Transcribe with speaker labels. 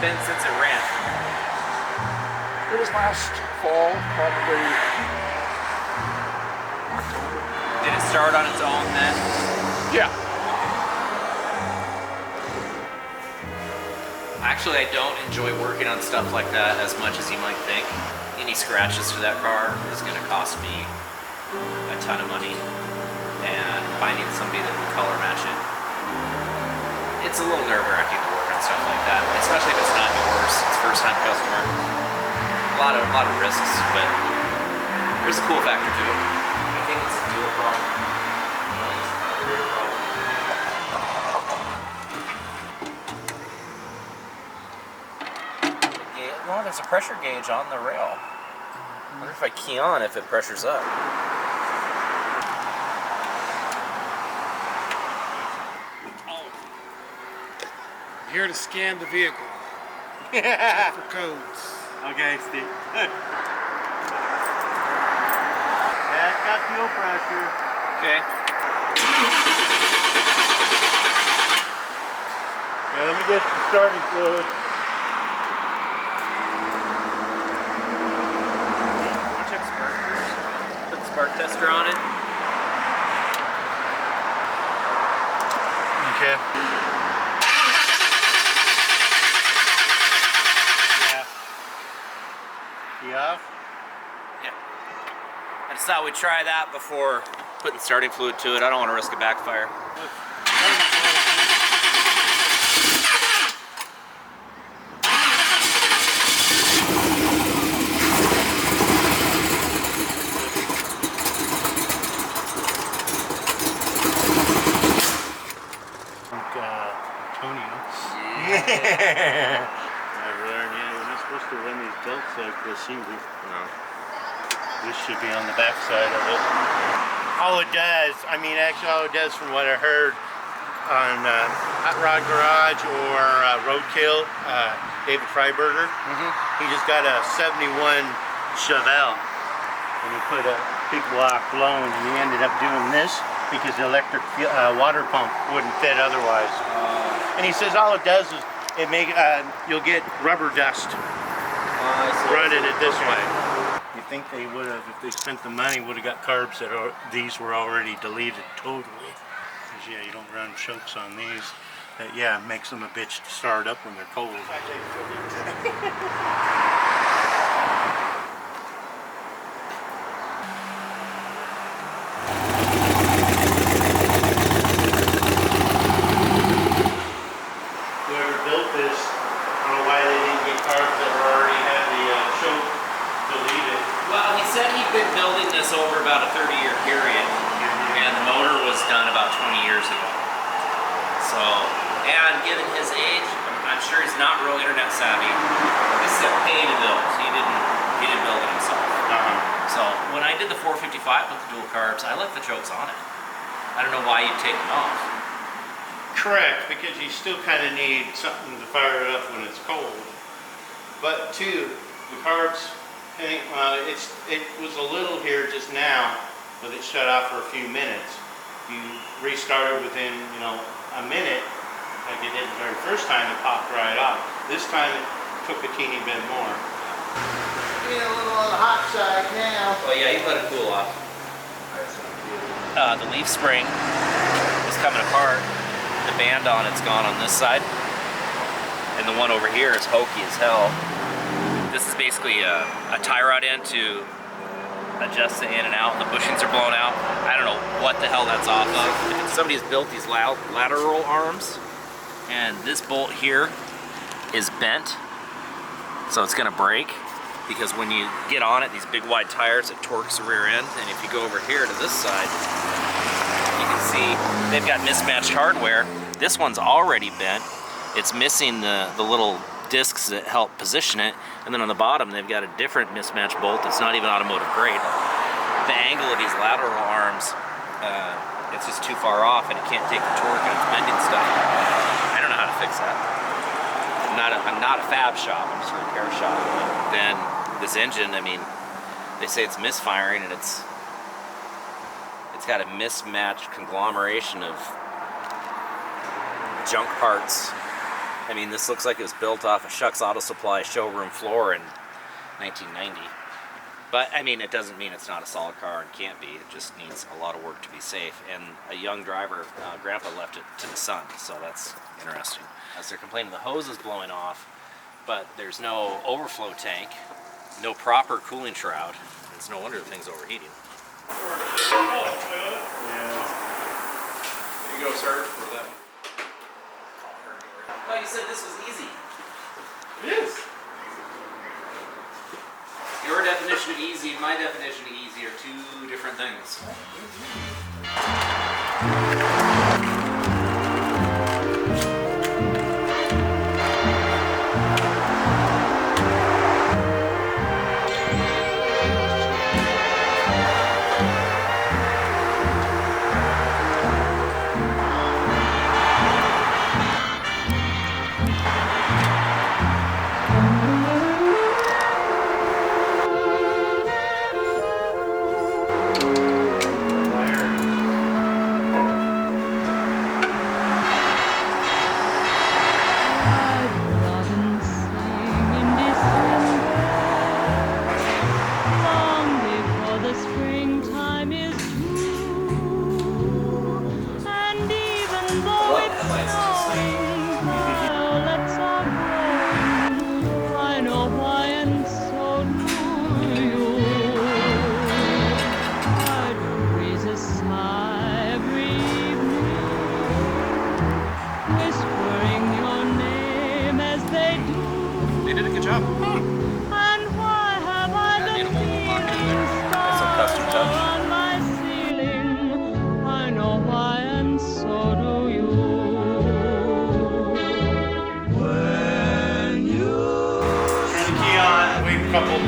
Speaker 1: been since it ran?
Speaker 2: It was last fall, probably.
Speaker 1: Did it start on its own then?
Speaker 2: Yeah.
Speaker 1: Actually, I don't enjoy working on stuff like that as much as you might think. Any scratches to that car is going to cost me a ton of money, and finding somebody that can color match it, it's a little nerve-wracking to work on stuff like that, especially if it's not yours. It's first-time customer. A lot of risks, but there's a cool factor to it. I think it's a dual problem. No, there's a pressure gauge on the rail. I wonder if I key on if it pressures up.
Speaker 3: Oh. I'm here to scan the vehicle. Check for codes.
Speaker 4: Okay, Steve. That's got fuel pressure.
Speaker 1: Okay.
Speaker 4: Yeah, let me get some starting fluid.
Speaker 1: Put the spark tester on it.
Speaker 4: Okay. Yeah. You off?
Speaker 1: Yeah. I just thought we'd try that before putting starting fluid to it. I don't want to risk a backfire.
Speaker 4: I've learned, yeah, you're not supposed to run these belts like this either.
Speaker 1: No.
Speaker 4: This should be on the back side of it. All it does, I mean, actually all it does from what I heard on Hot Rod Garage or Roadkill, David Freiberger, he just got a 71 Chevelle and he put a big block blown and he ended up doing this because the electric water pump wouldn't fit otherwise. And he says all it does is it you'll get rubber dust running it this way. You think they would have, if they spent the money, would have got carbs that these were already deleted totally. Because yeah, you don't run chunks on these. That yeah, makes them a bitch to start up when they're cold.
Speaker 1: Building this over about a 30-year period, and the motor was done about 20 years ago. So, and given his age, I'm sure he's not real internet savvy. This is a pay to build. He didn't build it himself. So when I did the 455 with the dual carbs, I left the chokes on it. I don't know why you'd take them off.
Speaker 4: Correct, because you still kind of need something to fire it up when it's cold. But two, the carbs. It was a little here just now, but it shut off for a few minutes. You restart it within, a minute, like it did the very first time, it popped right off. This time it took a teeny bit more. Getting a little on the hot side now.
Speaker 1: Well, yeah, you let it cool off. The leaf spring is coming apart. The band on it's gone on this side, and the one over here is hokey as hell. This is basically a tie rod end to adjust the in and out. The bushings are blown out. I don't know what the hell that's off of. Somebody's built these lateral arms, and this bolt here is bent, so it's gonna break, because when you get on it, these big wide tires, it torques the rear end, and if you go over here to this side, you can see they've got mismatched hardware. This one's already bent. It's missing the little discs that help position it, and then on the bottom they've got a different mismatch bolt that's not even automotive grade. The angle of these lateral arms, it's just too far off, and it can't take the torque, and it's bending stuff. I don't know how to fix that. I'm not a fab shop, I'm just a repair shop. But then this engine, I mean, they say it's misfiring, and it's got a mismatched conglomeration of junk parts I mean, this looks like it was built off a Shucks Auto Supply showroom floor in 1990. But, I mean, it doesn't mean it's not a solid car and can't be. It just needs a lot of work to be safe. And a young driver, Grandpa, left it to the son, so that's interesting. As they're complaining, the hose is blowing off, but there's no overflow tank, no proper cooling shroud. It's no wonder the thing's overheating.
Speaker 2: There you go, sir, for that.
Speaker 1: Oh, you said this was easy.
Speaker 2: It is.
Speaker 1: Your definition of easy and my definition of easy are two different things. They did a good job.
Speaker 5: And why have I
Speaker 1: That made a
Speaker 5: the
Speaker 1: whole pocket in there.
Speaker 5: feeling
Speaker 1: Got some custom touch.
Speaker 5: on my ceiling? I know why, and so do you. When you
Speaker 4: Turn the key on, wait a couple